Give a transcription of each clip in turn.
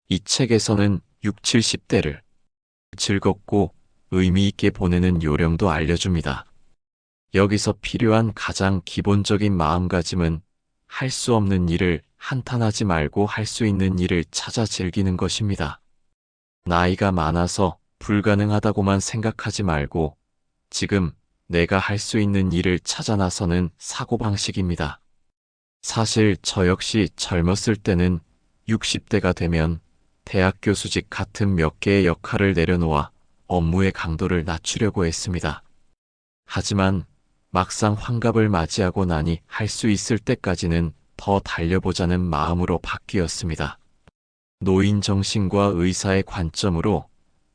이 책에서는 6, 70대를 즐겁고 의미 있게 보내는 요령도 알려줍니다. 여기서 필요한 가장 기본적인 마음가짐은 할 수 없는 일을 한탄하지 말고 할 수 있는 일을 찾아 즐기는 것입니다. 나이가 많아서 불가능하다고만 생각하지 말고 지금 내가 할 수 있는 일을 찾아 나서는 사고방식입니다. 사실 저 역시 젊었을 때는 60대가 되면 대학 교수직 같은 몇 개의 역할을 내려놓아 업무의 강도를 낮추려고 했습니다. 하지만 막상 환갑을 맞이하고 나니 할 수 있을 때까지는 더 달려보자는 마음으로 바뀌었습니다. 노인 정신과 의사의 관점으로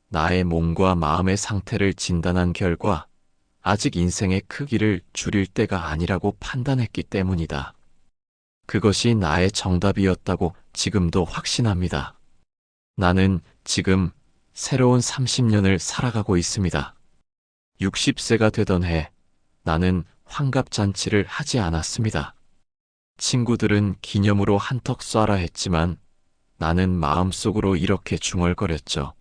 나의 몸과 마음의 상태를 진단한 결과 아직 인생의 크기를 줄일 때가 아니라고 판단했기 때문이다. 그것이 나의 정답이었다고 지금도 확신합니다. 나는 지금 새로운 30년을 살아가고 있습니다. 60세가 되던 해 나는 환갑잔치를 하지 않았습니다. 친구들은 기념으로 한턱 쏴라 했지만 나는 마음속으로 이렇게 중얼거렸죠.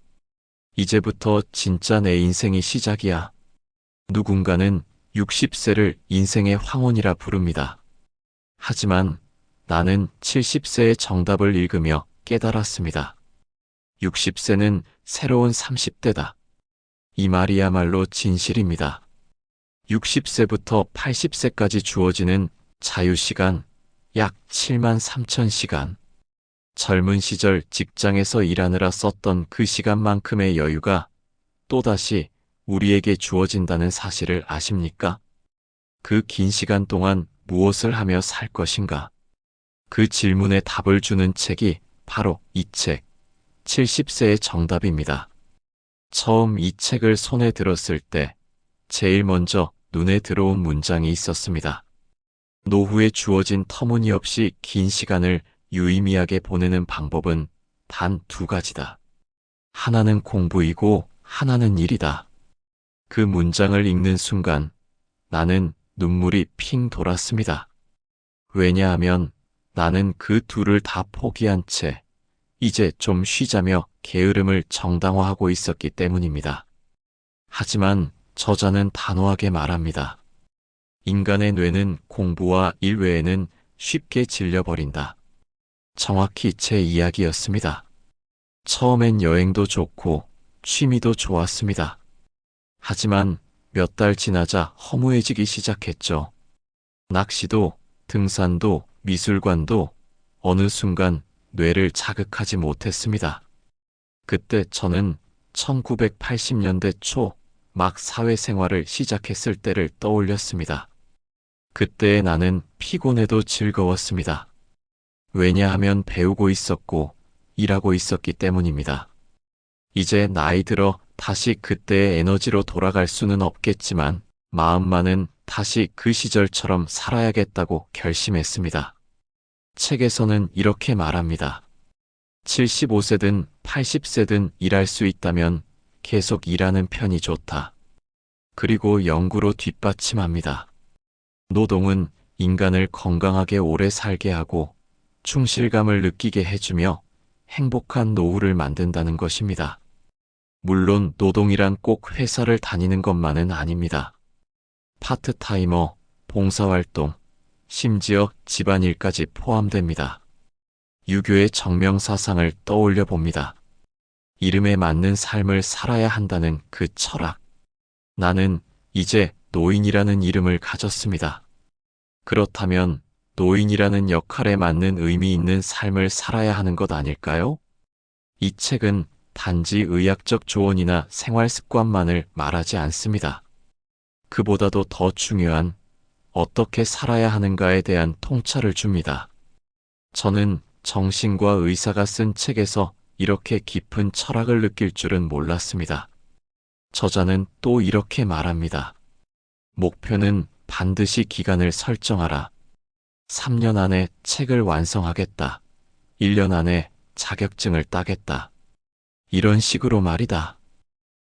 이제부터 진짜 내 인생이 시작이야. 누군가는 60세를 인생의 황혼이라 부릅니다. 하지만 나는 70세의 정답을 읽으며 깨달았습니다. 60세는 새로운 30대다. 이 말이야말로 진실입니다. 60세부터 80세까지 주어지는 자유시간 약 7만 3천 시간. 젊은 시절 직장에서 일하느라 썼던 그 시간만큼의 여유가 또다시 우리에게 주어진다는 사실을 아십니까? 그 긴 시간 동안 무엇을 하며 살 것인가? 그 질문에 답을 주는 책이 바로 이 책, 70세의 정답입니다. 처음 이 책을 손에 들었을 때 제일 먼저 눈에 들어온 문장이 있었습니다. 노후에 주어진 터무니없이 긴 시간을 유의미하게 보내는 방법은 단 두 가지다. 하나는 공부이고 하나는 일이다. 그 문장을 읽는 순간 나는 눈물이 핑 돌았습니다. 왜냐하면 나는 그 둘을 다 포기한 채 이제 좀 쉬자며 게으름을 정당화하고 있었기 때문입니다. 하지만 저자는 단호하게 말합니다. 인간의 뇌는 공부와 일 외에는 쉽게 질려버린다. 정확히 제 이야기였습니다. 처음엔 여행도 좋고 취미도 좋았습니다. 하지만 몇 달 지나자 허무해지기 시작했죠. 낚시도, 등산도, 미술관도 어느 순간 뇌를 자극하지 못했습니다. 그때 저는 1980년대 초 막 사회생활을 시작했을 때를 떠올렸습니다. 그때의 나는 피곤해도 즐거웠습니다. 왜냐하면 배우고 있었고 일하고 있었기 때문입니다. 이제 나이 들어 다시 그때의 에너지로 돌아갈 수는 없겠지만 마음만은 다시 그 시절처럼 살아야겠다고 결심했습니다. 책에서는 이렇게 말합니다. 75세든 80세든 일할 수 있다면 계속 일하는 편이 좋다. 그리고 연구로 뒷받침합니다. 노동은 인간을 건강하게 오래 살게 하고 충실감을 느끼게 해주며 행복한 노후를 만든다는 것입니다. 물론 노동이란 꼭 회사를 다니는 것만은 아닙니다. 파트타이머, 봉사활동, 심지어 집안일까지 포함됩니다. 유교의 정명사상을 떠올려 봅니다. 이름에 맞는 삶을 살아야 한다는 그 철학. 나는 이제 노인이라는 이름을 가졌습니다. 그렇다면 노인이라는 역할에 맞는 의미 있는 삶을 살아야 하는 것 아닐까요? 이 책은 단지 의학적 조언이나 생활 습관만을 말하지 않습니다. 그보다도 더 중요한 어떻게 살아야 하는가에 대한 통찰을 줍니다. 저는 정신과 의사가 쓴 책에서 이렇게 깊은 철학을 느낄 줄은 몰랐습니다. 저자는 또 이렇게 말합니다. 목표는 반드시 기간을 설정하라. 3년 안에 책을 완성하겠다. 1년 안에 자격증을 따겠다. 이런 식으로 말이다.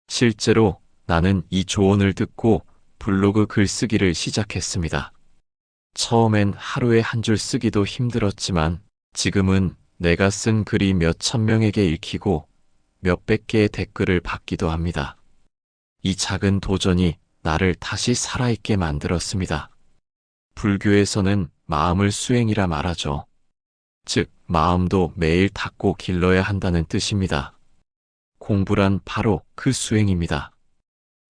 실제로 나는 이 조언을 듣고 블로그 글쓰기를 시작했습니다. 처음엔 하루에 한 줄 쓰기도 힘들었지만 지금은 내가 쓴 글이 몇천 명에게 읽히고 몇백 개의 댓글을 받기도 합니다. 이 작은 도전이 나를 다시 살아있게 만들었습니다. 불교에서는 마음을 수행이라 말하죠. 즉, 마음도 매일 닦고 길러야 한다는 뜻입니다. 공부란 바로 그 수행입니다.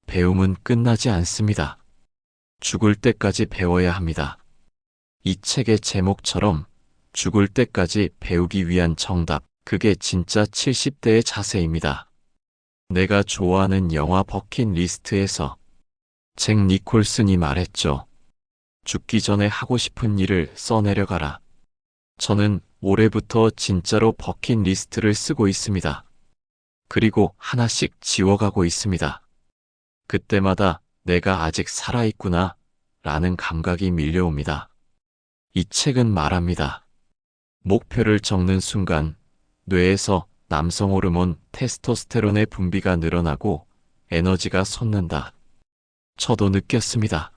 배움은 끝나지 않습니다. 죽을 때까지 배워야 합니다. 이 책의 제목처럼 죽을 때까지 배우기 위한 정답, 그게 진짜 70대의 자세입니다. 내가 좋아하는 영화 버킷리스트에서 잭 니콜슨이 말했죠. 죽기 전에 하고 싶은 일을 써내려가라. 저는 올해부터 진짜로 버킷리스트를 쓰고 있습니다. 그리고 하나씩 지워가고 있습니다. 그때마다 내가 아직 살아있구나 라는 감각이 밀려옵니다. 이 책은 말합니다. 목표를 적는 순간 뇌에서 남성 호르몬 테스토스테론의 분비가 늘어나고 에너지가 솟는다. 저도 느꼈습니다.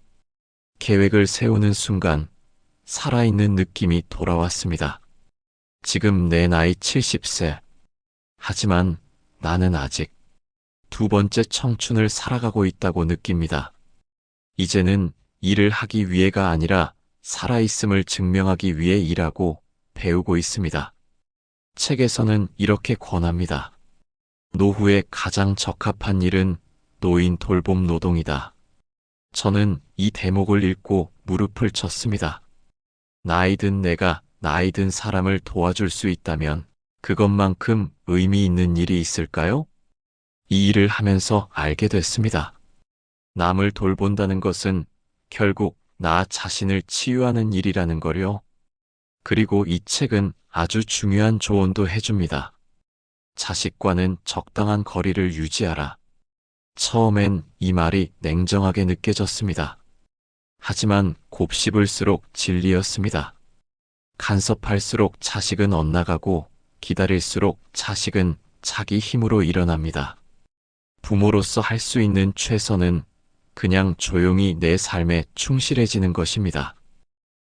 계획을 세우는 순간 살아있는 느낌이 돌아왔습니다. 지금 내 나이 70세. 하지만 나는 아직 두 번째 청춘을 살아가고 있다고 느낍니다. 이제는 일을 하기 위해가 아니라 살아있음을 증명하기 위해 일하고 배우고 있습니다. 책에서는 이렇게 권합니다. 노후에 가장 적합한 일은 노인 돌봄 노동이다. 저는 이 대목을 읽고 무릎을 쳤습니다. 나이 든 내가 나이 든 사람을 도와줄 수 있다면 그것만큼 의미 있는 일이 있을까요? 이 일을 하면서 알게 됐습니다. 남을 돌본다는 것은 결국 나 자신을 치유하는 일이라는 거요. 그리고 이 책은 아주 중요한 조언도 해줍니다. 자식과는 적당한 거리를 유지하라. 처음엔 이 말이 냉정하게 느껴졌습니다. 하지만 곱씹을수록 진리였습니다. 간섭할수록 자식은 엇나가고 기다릴수록 자식은 자기 힘으로 일어납니다. 부모로서 할 수 있는 최선은 그냥 조용히 내 삶에 충실해지는 것입니다.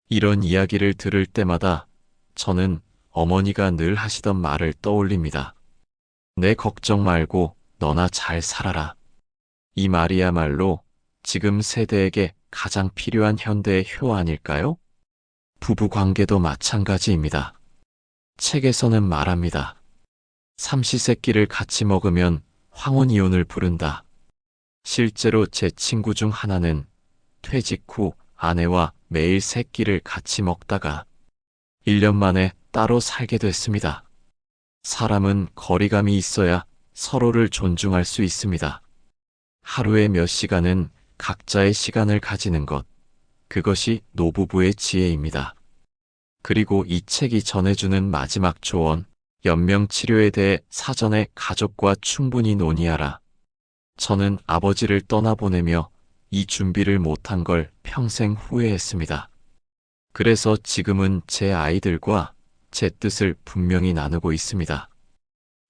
이런 이야기를 들을 때마다 저는 어머니가 늘 하시던 말을 떠올립니다. 내 걱정 말고 너나 잘 살아라. 이 말이야말로 지금 세대에게 가장 필요한 현대의 효 아닐까요? 부부 관계도 마찬가지입니다. 책에서는 말합니다. 삼시세끼를 같이 먹으면 황혼이혼을 부른다. 실제로 제 친구 중 하나는 퇴직 후 아내와 매일 세 끼를 같이 먹다가 1년 만에 따로 살게 됐습니다. 사람은 거리감이 있어야 서로를 존중할 수 있습니다. 하루에 몇 시간은 각자의 시간을 가지는 것, 그것이 노부부의 지혜입니다. 그리고 이 책이 전해주는 마지막 조언, 연명치료에 대해 사전에 가족과 충분히 논의하라. 저는 아버지를 떠나보내며 이 준비를 못한 걸 평생 후회했습니다. 그래서 지금은 제 아이들과 제 뜻을 분명히 나누고 있습니다.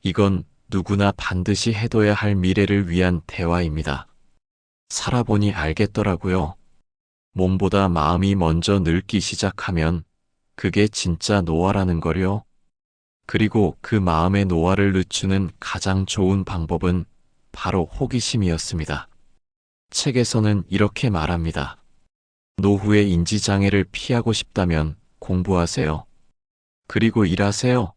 이건 누구나 반드시 해둬야 할 미래를 위한 대화입니다. 살아보니 알겠더라고요. 몸보다 마음이 먼저 늙기 시작하면 그게 진짜 노화라는 거요. 그리고 그 마음의 노화를 늦추는 가장 좋은 방법은 바로 호기심이었습니다. 책에서는 이렇게 말합니다. 노후의 인지장애를 피하고 싶다면 공부하세요. 그리고 일하세요.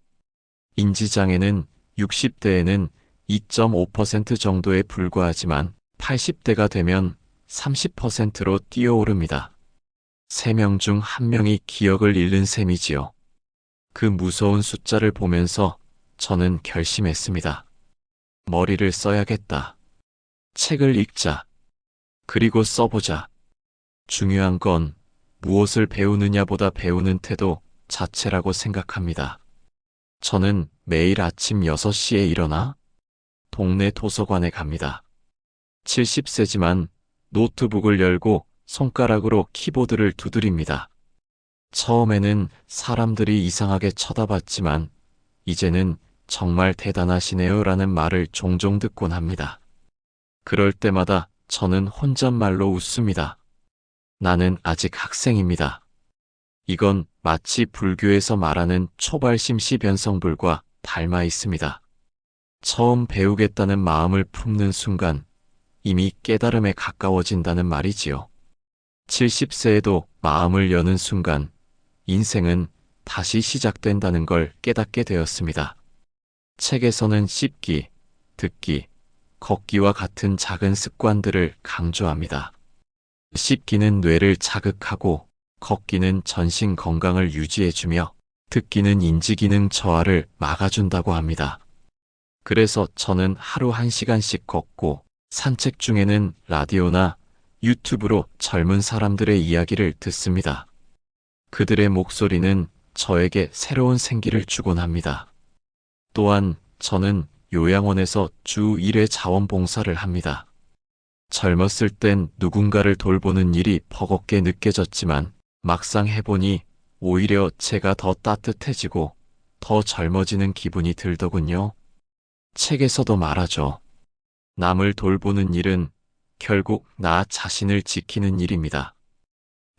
인지장애는 60대에는 2.5% 정도에 불과하지만 80대가 되면 30%로 뛰어오릅니다. 3명 중 1명이 기억을 잃는 셈이지요. 그 무서운 숫자를 보면서 저는 결심했습니다. 머리를 써야겠다. 책을 읽자. 그리고 써보자. 중요한 건 무엇을 배우느냐보다 배우는 태도 자체라고 생각합니다. 저는 매일 아침 6시에 일어나 동네 도서관에 갑니다. 70세지만 노트북을 열고 손가락으로 키보드를 두드립니다. 처음에는 사람들이 이상하게 쳐다봤지만 이제는 정말 대단하시네요 라는 말을 종종 듣곤 합니다. 그럴 때마다 저는 혼잣말로 웃습니다. 나는 아직 학생입니다. 이건 마치 불교에서 말하는 초발심시 변성불과 닮아 있습니다. 처음 배우겠다는 마음을 품는 순간 이미 깨달음에 가까워진다는 말이지요. 70세에도 마음을 여는 순간 인생은 다시 시작된다는 걸 깨닫게 되었습니다. 책에서는 씹기, 듣기, 걷기와 같은 작은 습관들을 강조합니다. 씹기는 뇌를 자극하고 걷기는 전신 건강을 유지해주며 듣기는 인지기능 저하를 막아준다고 합니다. 그래서 저는 하루 1시간씩 걷고 산책 중에는 라디오나 유튜브로 젊은 사람들의 이야기를 듣습니다. 그들의 목소리는 저에게 새로운 생기를 주곤 합니다. 또한 저는 요양원에서 주 1회 자원봉사를 합니다. 젊었을 땐 누군가를 돌보는 일이 버겁게 느껴졌지만 막상 해보니 오히려 제가 더 따뜻해지고 더 젊어지는 기분이 들더군요. 책에서도 말하죠. 남을 돌보는 일은 결국 나 자신을 지키는 일입니다.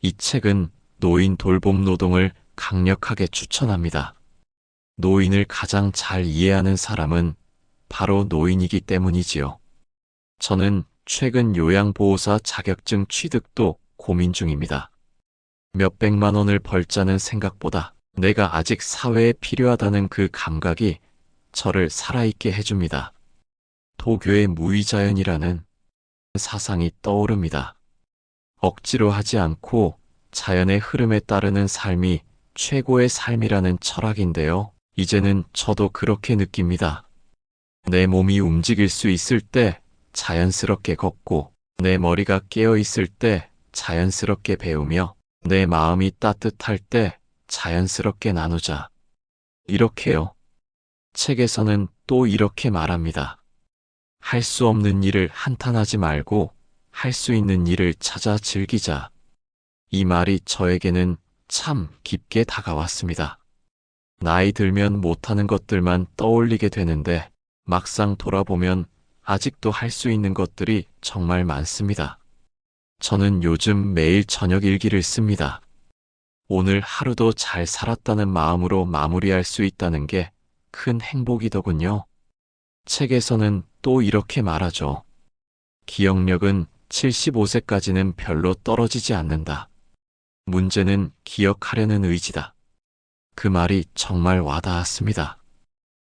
이 책은 노인 돌봄 노동을 강력하게 추천합니다. 노인을 가장 잘 이해하는 사람은 바로 노인이기 때문이지요. 저는 최근 요양보호사 자격증 취득도 고민 중입니다. 몇백만 원을 벌자는 생각보다 내가 아직 사회에 필요하다는 그 감각이 저를 살아있게 해줍니다. 도교의 무위자연이라는 사상이 떠오릅니다. 억지로 하지 않고 자연의 흐름에 따르는 삶이 최고의 삶이라는 철학인데요. 이제는 저도 그렇게 느낍니다. 내 몸이 움직일 수 있을 때 자연스럽게 걷고 내 머리가 깨어 있을 때 자연스럽게 배우며 내 마음이 따뜻할 때 자연스럽게 나누자. 이렇게요. 책에서는 또 이렇게 말합니다. 할 수 없는 일을 한탄하지 말고 할 수 있는 일을 찾아 즐기자. 이 말이 저에게는 참 깊게 다가왔습니다. 나이 들면 못하는 것들만 떠올리게 되는데 막상 돌아보면 아직도 할 수 있는 것들이 정말 많습니다. 저는 요즘 매일 저녁 일기를 씁니다. 오늘 하루도 잘 살았다는 마음으로 마무리할 수 있다는 게 큰 행복이더군요. 책에서는 또 이렇게 말하죠. 기억력은 75세까지는 별로 떨어지지 않는다. 문제는 기억하려는 의지다. 그 말이 정말 와닿았습니다.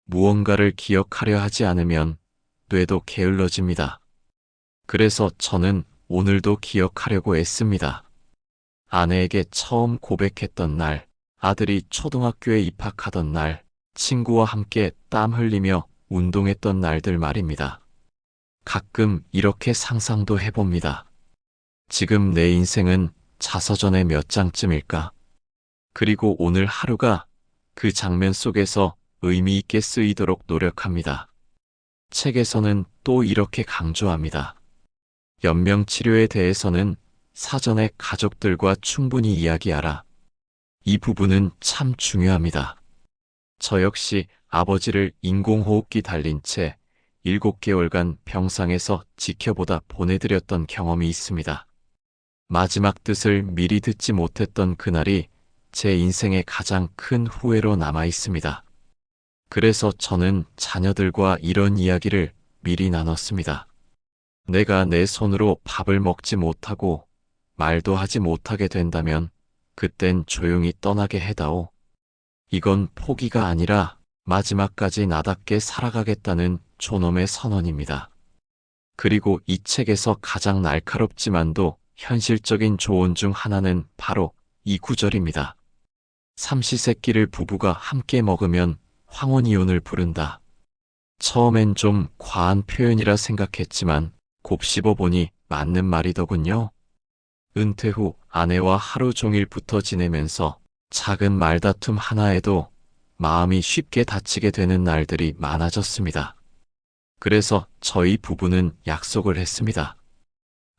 무언가를 기억하려 하지 않으면 뇌도 게을러집니다. 그래서 저는 오늘도 기억하려고 애씁니다. 아내에게 처음 고백했던 날, 아들이 초등학교에 입학하던 날, 친구와 함께 땀 흘리며 운동했던 날들 말입니다. 가끔 이렇게 상상도 해봅니다. 지금 내 인생은 자서전의 몇 장쯤일까? 그리고 오늘 하루가 그 장면 속에서 의미 있게 쓰이도록 노력합니다. 책에서는 또 이렇게 강조합니다. 연명치료에 대해서는 사전에 가족들과 충분히 이야기하라. 이 부분은 참 중요합니다. 저 역시 아버지를 인공호흡기 달린 채 7개월간 병상에서 지켜보다 보내드렸던 경험이 있습니다. 마지막 뜻을 미리 듣지 못했던 그날이 제 인생의 가장 큰 후회로 남아 있습니다. 그래서 저는 자녀들과 이런 이야기를 미리 나눴습니다. 내가 내 손으로 밥을 먹지 못하고 말도 하지 못하게 된다면 그땐 조용히 떠나게 해다오. 이건 포기가 아니라 마지막까지 나답게 살아가겠다는 존엄의 선언입니다. 그리고 이 책에서 가장 날카롭지만도 현실적인 조언 중 하나는 바로 이 구절입니다. 삼시세끼를 부부가 함께 먹으면 황혼이혼을 부른다. 처음엔 좀 과한 표현이라 생각했지만 곱씹어보니 맞는 말이더군요. 은퇴 후 아내와 하루 종일 붙어 지내면서 작은 말다툼 하나에도 마음이 쉽게 다치게 되는 날들이 많아졌습니다. 그래서 저희 부부는 약속을 했습니다.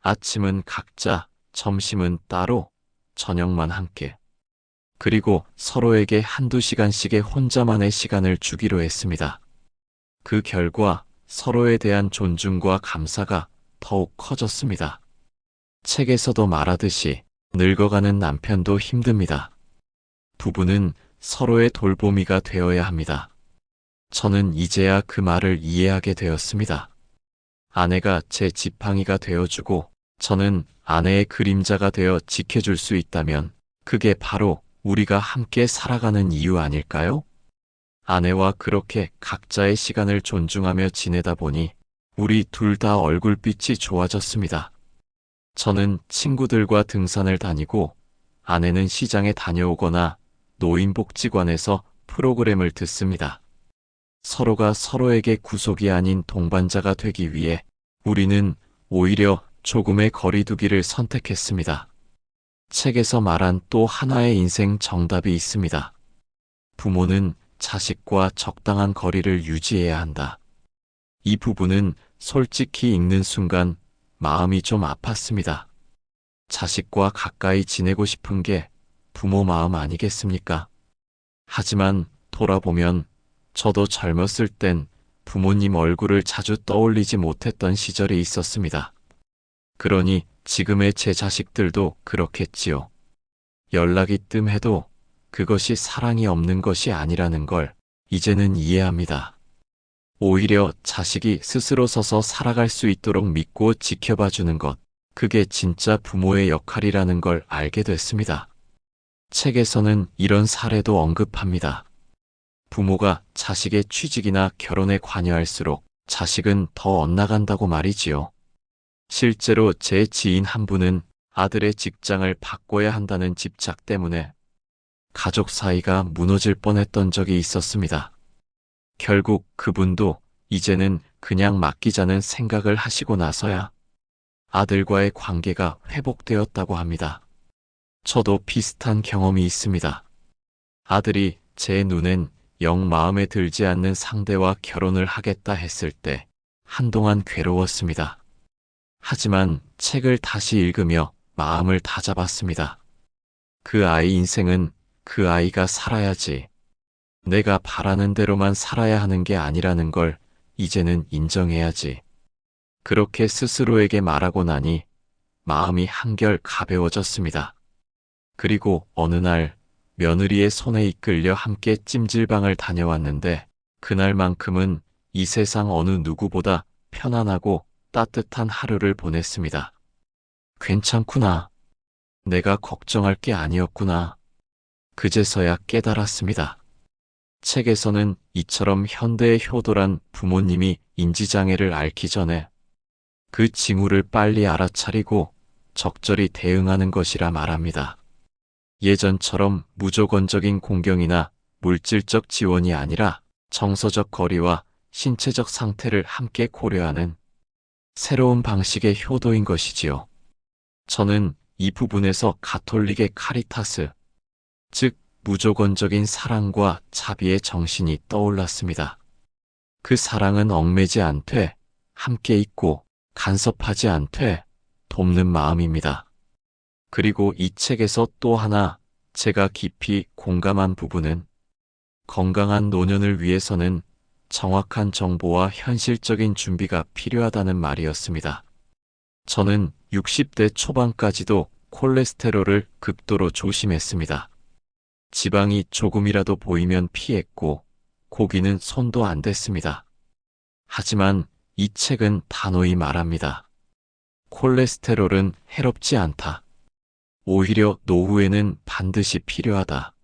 아침은 각자, 점심은 따로, 저녁만 함께. 그리고 서로에게 1~2시간씩의 혼자만의 시간을 주기로 했습니다. 그 결과 서로에 대한 존중과 감사가 더욱 커졌습니다. 책에서도 말하듯이 늙어가는 남편도 힘듭니다. 부부는 서로의 돌보미가 되어야 합니다. 저는 이제야 그 말을 이해하게 되었습니다. 아내가 제 지팡이가 되어주고 저는 아내의 그림자가 되어 지켜줄 수 있다면 그게 바로 우리가 함께 살아가는 이유 아닐까요? 아내와 그렇게 각자의 시간을 존중하며 지내다 보니 우리 둘 다 얼굴빛이 좋아졌습니다. 저는 친구들과 등산을 다니고 아내는 시장에 다녀오거나 노인복지관에서 프로그램을 듣습니다. 서로가 서로에게 구속이 아닌 동반자가 되기 위해 우리는 오히려 조금의 거리두기를 선택했습니다. 책에서 말한 또 하나의 인생 정답이 있습니다. 부모는 자식과 적당한 거리를 유지해야 한다. 이 부분은 솔직히 읽는 순간 마음이 좀 아팠습니다. 자식과 가까이 지내고 싶은 게 부모 마음 아니겠습니까? 하지만 돌아보면 저도 젊었을 땐 부모님 얼굴을 자주 떠올리지 못했던 시절이 있었습니다. 그러니 지금의 제 자식들도 그렇겠지요. 연락이 뜸해도 그것이 사랑이 없는 것이 아니라는 걸 이제는 이해합니다. 오히려 자식이 스스로 서서 살아갈 수 있도록 믿고 지켜봐 주는 것, 그게 진짜 부모의 역할이라는 걸 알게 됐습니다. 책에서는 이런 사례도 언급합니다. 부모가 자식의 취직이나 결혼에 관여할수록 자식은 더 엇나간다고 말이지요. 실제로 제 지인 한 분은 아들의 직장을 바꿔야 한다는 집착 때문에 가족 사이가 무너질 뻔했던 적이 있었습니다. 결국 그분도 이제는 그냥 맡기자는 생각을 하시고 나서야 아들과의 관계가 회복되었다고 합니다. 저도 비슷한 경험이 있습니다. 아들이 제 눈엔 영 마음에 들지 않는 상대와 결혼을 하겠다 했을 때 한동안 괴로웠습니다. 하지만 책을 다시 읽으며 마음을 다잡았습니다. 그 아이 인생은 그 아이가 살아야지. 내가 바라는 대로만 살아야 하는 게 아니라는 걸 이제는 인정해야지. 그렇게 스스로에게 말하고 나니 마음이 한결 가벼워졌습니다. 그리고 어느 날 며느리의 손에 이끌려 함께 찜질방을 다녀왔는데 그날만큼은 이 세상 어느 누구보다 편안하고 따뜻한 하루를 보냈습니다. 괜찮구나. 내가 걱정할 게 아니었구나. 그제서야 깨달았습니다. 책에서는 이처럼 현대의 효도란 부모님이 인지장애를 앓기 전에 그 징후를 빨리 알아차리고 적절히 대응하는 것이라 말합니다. 예전처럼 무조건적인 공경이나 물질적 지원이 아니라 정서적 거리와 신체적 상태를 함께 고려하는 새로운 방식의 효도인 것이지요. 저는 이 부분에서 가톨릭의 카리타스, 즉 무조건적인 사랑과 자비의 정신이 떠올랐습니다. 그 사랑은 얽매지 않되 함께 있고 간섭하지 않되 돕는 마음입니다. 그리고 이 책에서 또 하나 제가 깊이 공감한 부분은 건강한 노년을 위해서는 정확한 정보와 현실적인 준비가 필요하다는 말이었습니다. 저는 60대 초반까지도 콜레스테롤을 극도로 조심했습니다. 지방이 조금이라도 보이면 피했고 고기는 손도 안 댔습니다. 하지만 이 책은 단호히 말합니다. 콜레스테롤은 해롭지 않다. 오히려 노후에는 반드시 필요하다.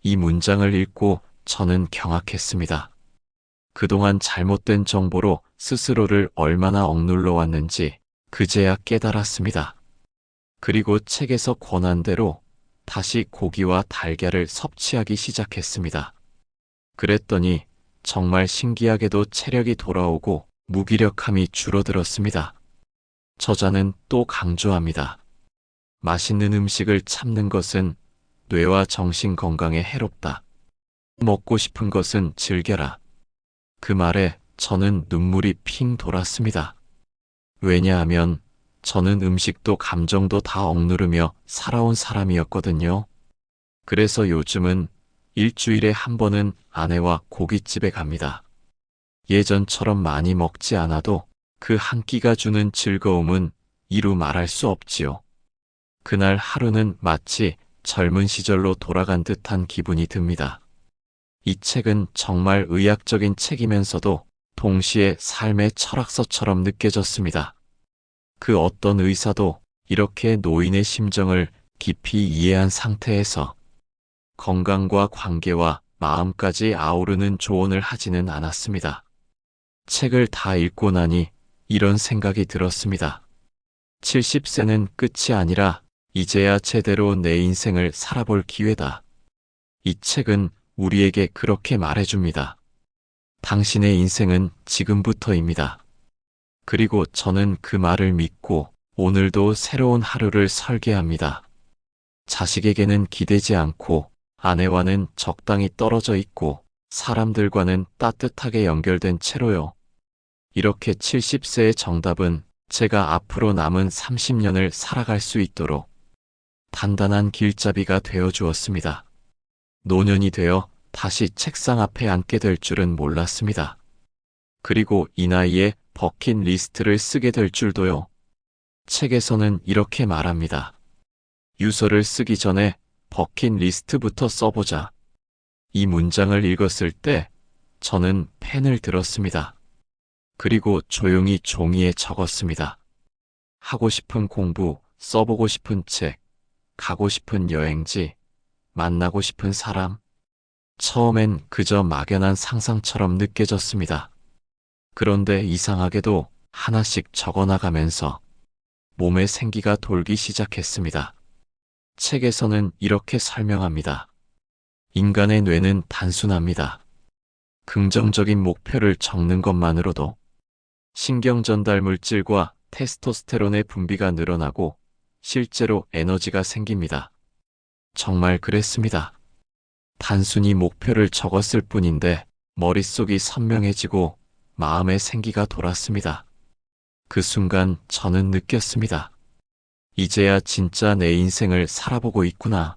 이 문장을 읽고 저는 경악했습니다. 그동안 잘못된 정보로 스스로를 얼마나 억눌러 왔는지 그제야 깨달았습니다. 그리고 책에서 권한 대로 다시 고기와 달걀을 섭취하기 시작했습니다. 그랬더니 정말 신기하게도 체력이 돌아오고 무기력함이 줄어들었습니다. 저자는 또 강조합니다. 맛있는 음식을 참는 것은 뇌와 정신 건강에 해롭다. 먹고 싶은 것은 즐겨라. 그 말에 저는 눈물이 핑 돌았습니다. 왜냐하면 저는 음식도 감정도 다 억누르며 살아온 사람이었거든요. 그래서 요즘은 일주일에 한 번은 아내와 고깃집에 갑니다. 예전처럼 많이 먹지 않아도 그 한 끼가 주는 즐거움은 이루 말할 수 없지요. 그날 하루는 마치 젊은 시절로 돌아간 듯한 기분이 듭니다. 이 책은 정말 의학적인 책이면서도 동시에 삶의 철학서처럼 느껴졌습니다. 그 어떤 의사도 이렇게 노인의 심정을 깊이 이해한 상태에서 건강과 관계와 마음까지 아우르는 조언을 하지는 않았습니다. 책을 다 읽고 나니 이런 생각이 들었습니다. 70세는 끝이 아니라 이제야 제대로 내 인생을 살아볼 기회다. 이 책은 우리에게 그렇게 말해줍니다. 당신의 인생은 지금부터입니다. 그리고 저는 그 말을 믿고 오늘도 새로운 하루를 설계합니다. 자식에게는 기대지 않고 아내와는 적당히 떨어져 있고 사람들과는 따뜻하게 연결된 채로요. 이렇게 70세의 정답은 제가 앞으로 남은 30년을 살아갈 수 있도록 단단한 길잡이가 되어 주었습니다. 노년이 되어 다시 책상 앞에 앉게 될 줄은 몰랐습니다. 그리고 이 나이에 버킷리스트를 쓰게 될 줄도요. 책에서는 이렇게 말합니다. 유서를 쓰기 전에 버킷리스트부터 써보자. 이 문장을 읽었을 때 저는 펜을 들었습니다. 그리고 조용히 종이에 적었습니다. 하고 싶은 공부, 써보고 싶은 책, 가고 싶은 여행지, 만나고 싶은 사람. 처음엔 그저 막연한 상상처럼 느껴졌습니다. 그런데 이상하게도 하나씩 적어나가면서 몸에 생기가 돌기 시작했습니다. 책에서는 이렇게 설명합니다. 인간의 뇌는 단순합니다. 긍정적인 목표를 적는 것만으로도 신경 전달 물질과 테스토스테론의 분비가 늘어나고 실제로 에너지가 생깁니다. 정말 그랬습니다. 단순히 목표를 적었을 뿐인데 머릿속이 선명해지고 마음의 생기가 돌았습니다. 그 순간 저는 느꼈습니다. 이제야 진짜 내 인생을 살아보고 있구나.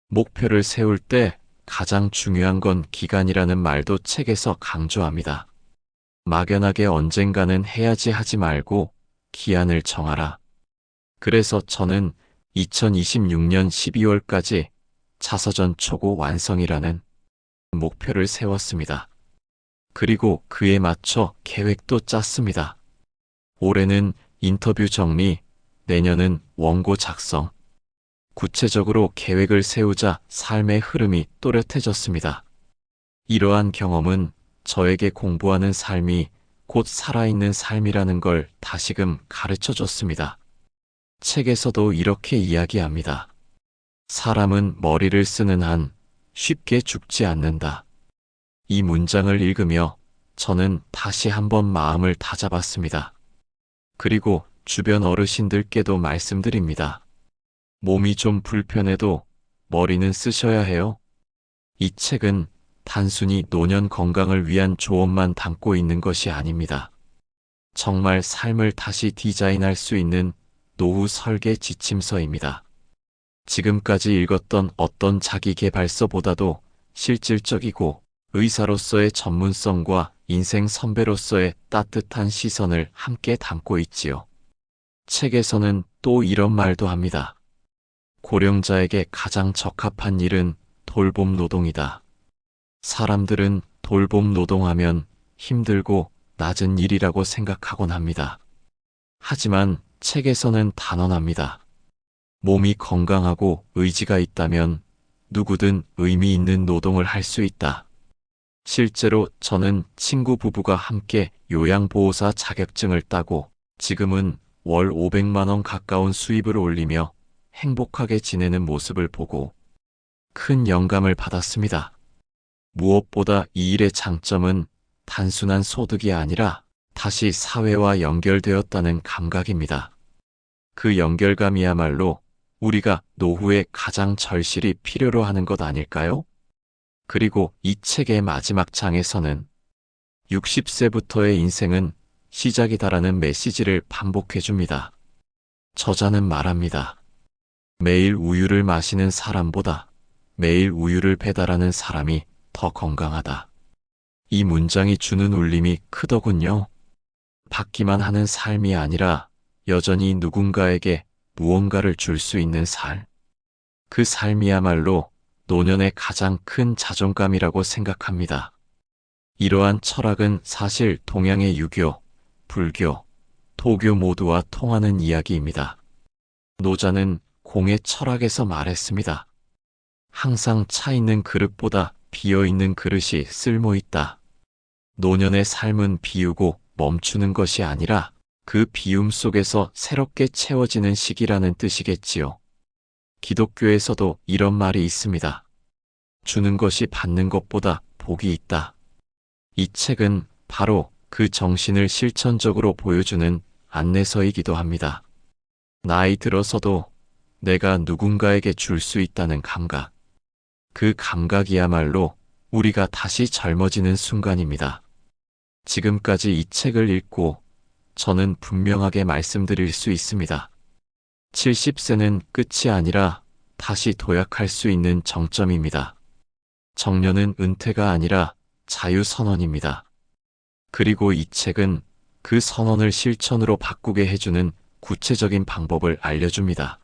목표를 세울 때 가장 중요한 건 기간이라는 말도 책에서 강조합니다. 막연하게 언젠가는 해야지 하지 말고 기한을 정하라. 그래서 저는 2026년 12월까지 자서전 초고 완성이라는 목표를 세웠습니다. 그리고 그에 맞춰 계획도 짰습니다. 올해는 인터뷰 정리, 내년은 원고 작성. 구체적으로 계획을 세우자 삶의 흐름이 또렷해졌습니다. 이러한 경험은 저에게 공부하는 삶이 곧 살아있는 삶이라는 걸 다시금 가르쳐줬습니다. 책에서도 이렇게 이야기합니다. 사람은 머리를 쓰는 한 쉽게 죽지 않는다. 이 문장을 읽으며 저는 다시 한번 마음을 다잡았습니다. 그리고 주변 어르신들께도 말씀드립니다. 몸이 좀 불편해도 머리는 쓰셔야 해요. 이 책은 단순히 노년 건강을 위한 조언만 담고 있는 것이 아닙니다. 정말 삶을 다시 디자인할 수 있는 노후 설계 지침서입니다. 지금까지 읽었던 어떤 자기계발서보다도 실질적이고 의사로서의 전문성과 인생 선배로서의 따뜻한 시선을 함께 담고 있지요. 책에서는 또 이런 말도 합니다. 고령자에게 가장 적합한 일은 돌봄 노동이다. 사람들은 돌봄 노동하면 힘들고 낮은 일이라고 생각하곤 합니다. 하지만 책에서는 단언합니다. 몸이 건강하고 의지가 있다면 누구든 의미 있는 노동을 할 수 있다. 실제로 저는 친구 부부가 함께 요양보호사 자격증을 따고 지금은 월 500만 원 가까운 수입을 올리며 행복하게 지내는 모습을 보고 큰 영감을 받았습니다. 무엇보다 이 일의 장점은 단순한 소득이 아니라 다시 사회와 연결되었다는 감각입니다. 그 연결감이야말로 우리가 노후에 가장 절실히 필요로 하는 것 아닐까요? 그리고 이 책의 마지막 장에서는 60세부터의 인생은 시작이다라는 메시지를 반복해줍니다. 저자는 말합니다. 매일 우유를 마시는 사람보다 매일 우유를 배달하는 사람이 더 건강하다. 이 문장이 주는 울림이 크더군요. 받기만 하는 삶이 아니라 여전히 누군가에게 무언가를 줄 수 있는 삶. 그 삶이야말로 노년의 가장 큰 자존감이라고 생각합니다. 이러한 철학은 사실 동양의 유교, 불교, 도교 모두와 통하는 이야기입니다. 노자는 공의 철학에서 말했습니다. 항상 차 있는 그릇보다 비어 있는 그릇이 쓸모 있다. 노년의 삶은 비우고 멈추는 것이 아니라 그 비움 속에서 새롭게 채워지는 시기라는 뜻이겠지요. 기독교에서도 이런 말이 있습니다. 주는 것이 받는 것보다 복이 있다. 이 책은 바로 그 정신을 실천적으로 보여주는 안내서이기도 합니다. 나이 들어서도 내가 누군가에게 줄 수 있다는 감각. 그 감각이야말로 우리가 다시 젊어지는 순간입니다. 지금까지 이 책을 읽고 저는 분명하게 말씀드릴 수 있습니다. 70세는 끝이 아니라 다시 도약할 수 있는 정점입니다. 정년은 은퇴가 아니라 자유선언입니다. 그리고 이 책은 그 선언을 실천으로 바꾸게 해주는 구체적인 방법을 알려줍니다.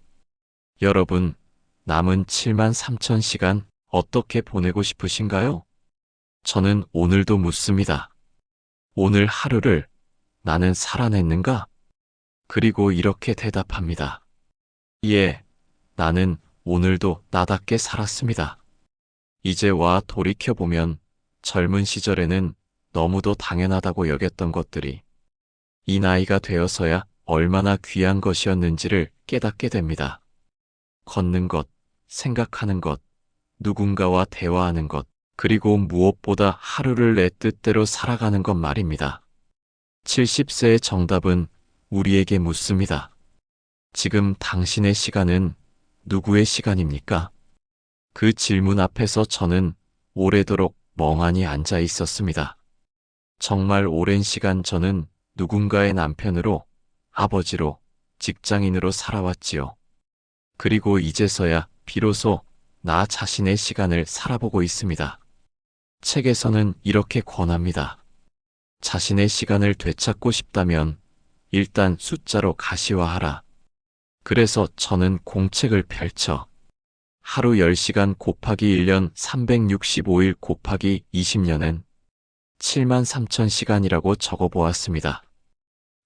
여러분, 남은 73,000시간 어떻게 보내고 싶으신가요? 저는 오늘도 묻습니다. 오늘 하루를 나는 살아냈는가? 그리고 이렇게 대답합니다. 예, 나는 오늘도 나답게 살았습니다. 이제 와 돌이켜보면 젊은 시절에는 너무도 당연하다고 여겼던 것들이 이 나이가 되어서야 얼마나 귀한 것이었는지를 깨닫게 됩니다. 걷는 것, 생각하는 것, 누군가와 대화하는 것, 그리고 무엇보다 하루를 내 뜻대로 살아가는 것 말입니다. 70세의 정답은 우리에게 묻습니다. 지금 당신의 시간은 누구의 시간입니까? 그 질문 앞에서 저는 오래도록 멍하니 앉아 있었습니다. 정말 오랜 시간 저는 누군가의 남편으로, 아버지로, 직장인으로 살아왔지요. 그리고 이제서야 비로소 나 자신의 시간을 살아보고 있습니다. 책에서는 이렇게 권합니다. 자신의 시간을 되찾고 싶다면 일단 숫자로 가시화하라. 그래서 저는 공책을 펼쳐 하루 10시간 곱하기 1년 365일 곱하기 20년은 73,000시간이라고 적어보았습니다.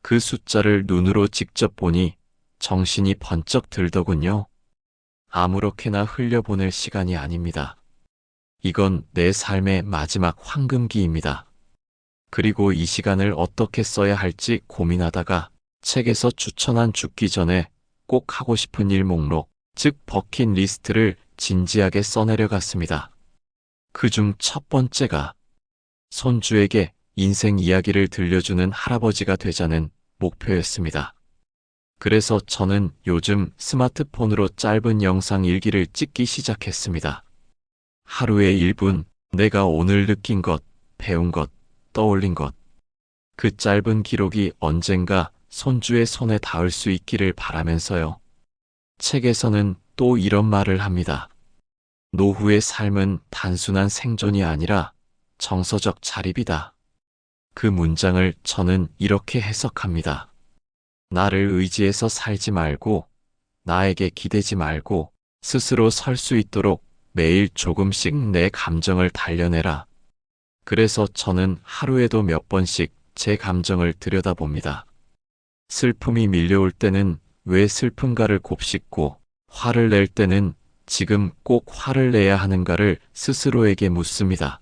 그 숫자를 눈으로 직접 보니 정신이 번쩍 들더군요. 아무렇게나 흘려보낼 시간이 아닙니다. 이건 내 삶의 마지막 황금기입니다. 그리고 이 시간을 어떻게 써야 할지 고민하다가 책에서 추천한 죽기 전에 꼭 하고 싶은 일 목록, 즉 버킷리스트를 진지하게 써내려갔습니다. 그중 첫 번째가 손주에게 인생 이야기를 들려주는 할아버지가 되자는 목표였습니다. 그래서 저는 요즘 스마트폰으로 짧은 영상 일기를 찍기 시작했습니다. 하루에 1분, 내가 오늘 느낀 것, 배운 것, 떠올린 것. 그 짧은 기록이 언젠가 손주의 손에 닿을 수 있기를 바라면서요. 책에서는 또 이런 말을 합니다. 노후의 삶은 단순한 생존이 아니라 정서적 자립이다. 그 문장을 저는 이렇게 해석합니다. 나를 의지해서 살지 말고, 나에게 기대지 말고, 스스로 설 수 있도록 매일 조금씩 내 감정을 단련해라. 그래서 저는 하루에도 몇 번씩 제 감정을 들여다봅니다. 슬픔이 밀려올 때는 왜 슬픈가를 곱씹고, 화를 낼 때는 지금 꼭 화를 내야 하는가를 스스로에게 묻습니다.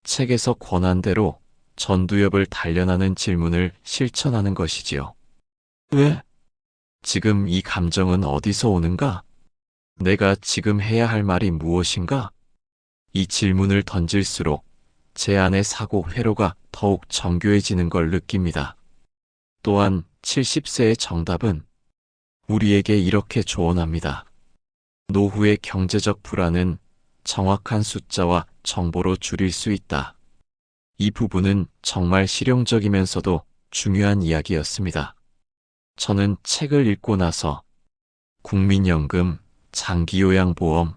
책에서 권한 대로 전두엽을 단련하는 질문을 실천하는 것이지요. 왜? 지금 이 감정은 어디서 오는가? 내가 지금 해야 할 말이 무엇인가? 이 질문을 던질수록 제 안의 사고 회로가 더욱 정교해지는 걸 느낍니다. 또한 70세의 정답은 우리에게 이렇게 조언합니다. 노후의 경제적 불안은 정확한 숫자와 정보로 줄일 수 있다. 이 부분은 정말 실용적이면서도 중요한 이야기였습니다. 저는 책을 읽고 나서 국민연금, 장기요양보험,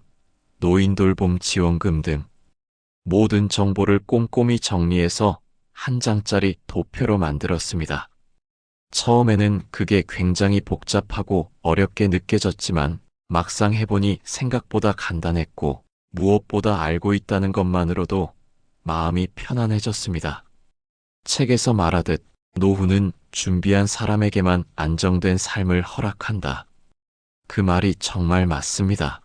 노인돌봄 지원금 등 모든 정보를 꼼꼼히 정리해서 한 장짜리 도표로 만들었습니다. 처음에는 그게 굉장히 복잡하고 어렵게 느껴졌지만 막상 해보니 생각보다 간단했고 무엇보다 알고 있다는 것만으로도 마음이 편안해졌습니다. 책에서 말하듯 노후는 준비한 사람에게만 안정된 삶을 허락한다. 그 말이 정말 맞습니다.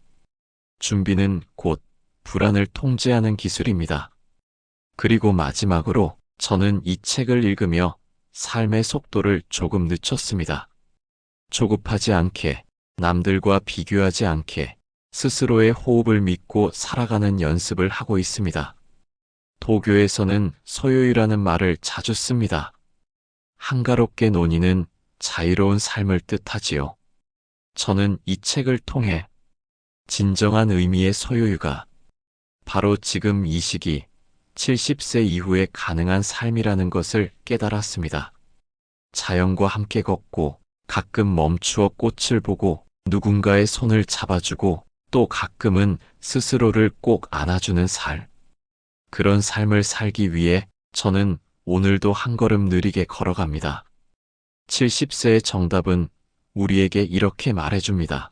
준비는 곧 불안을 통제하는 기술입니다. 그리고 마지막으로 저는 이 책을 읽으며 삶의 속도를 조금 늦췄습니다. 조급하지 않게, 남들과 비교하지 않게, 스스로의 호흡을 믿고 살아가는 연습을 하고 있습니다. 도교에서는 소요이라는 말을 자주 씁니다. 한가롭게 논의는 자유로운 삶을 뜻하지요. 저는 이 책을 통해 진정한 의미의 소유가 바로 지금 이 시기 70세 이후에 가능한 삶이라는 것을 깨달았습니다. 자연과 함께 걷고 가끔 멈추어 꽃을 보고 누군가의 손을 잡아주고 또 가끔은 스스로를 꼭 안아주는 삶. 그런 삶을 살기 위해 저는 오늘도 한 걸음 느리게 걸어갑니다. 70세의 정답은 우리에게 이렇게 말해줍니다.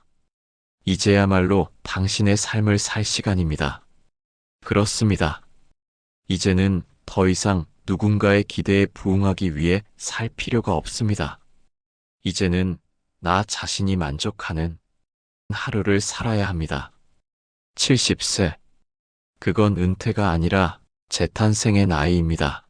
이제야말로 당신의 삶을 살 시간입니다. 그렇습니다. 이제는 더 이상 누군가의 기대에 부응하기 위해 살 필요가 없습니다. 이제는 나 자신이 만족하는 하루를 살아야 합니다. 70세. 그건 은퇴가 아니라 재탄생의 나이입니다.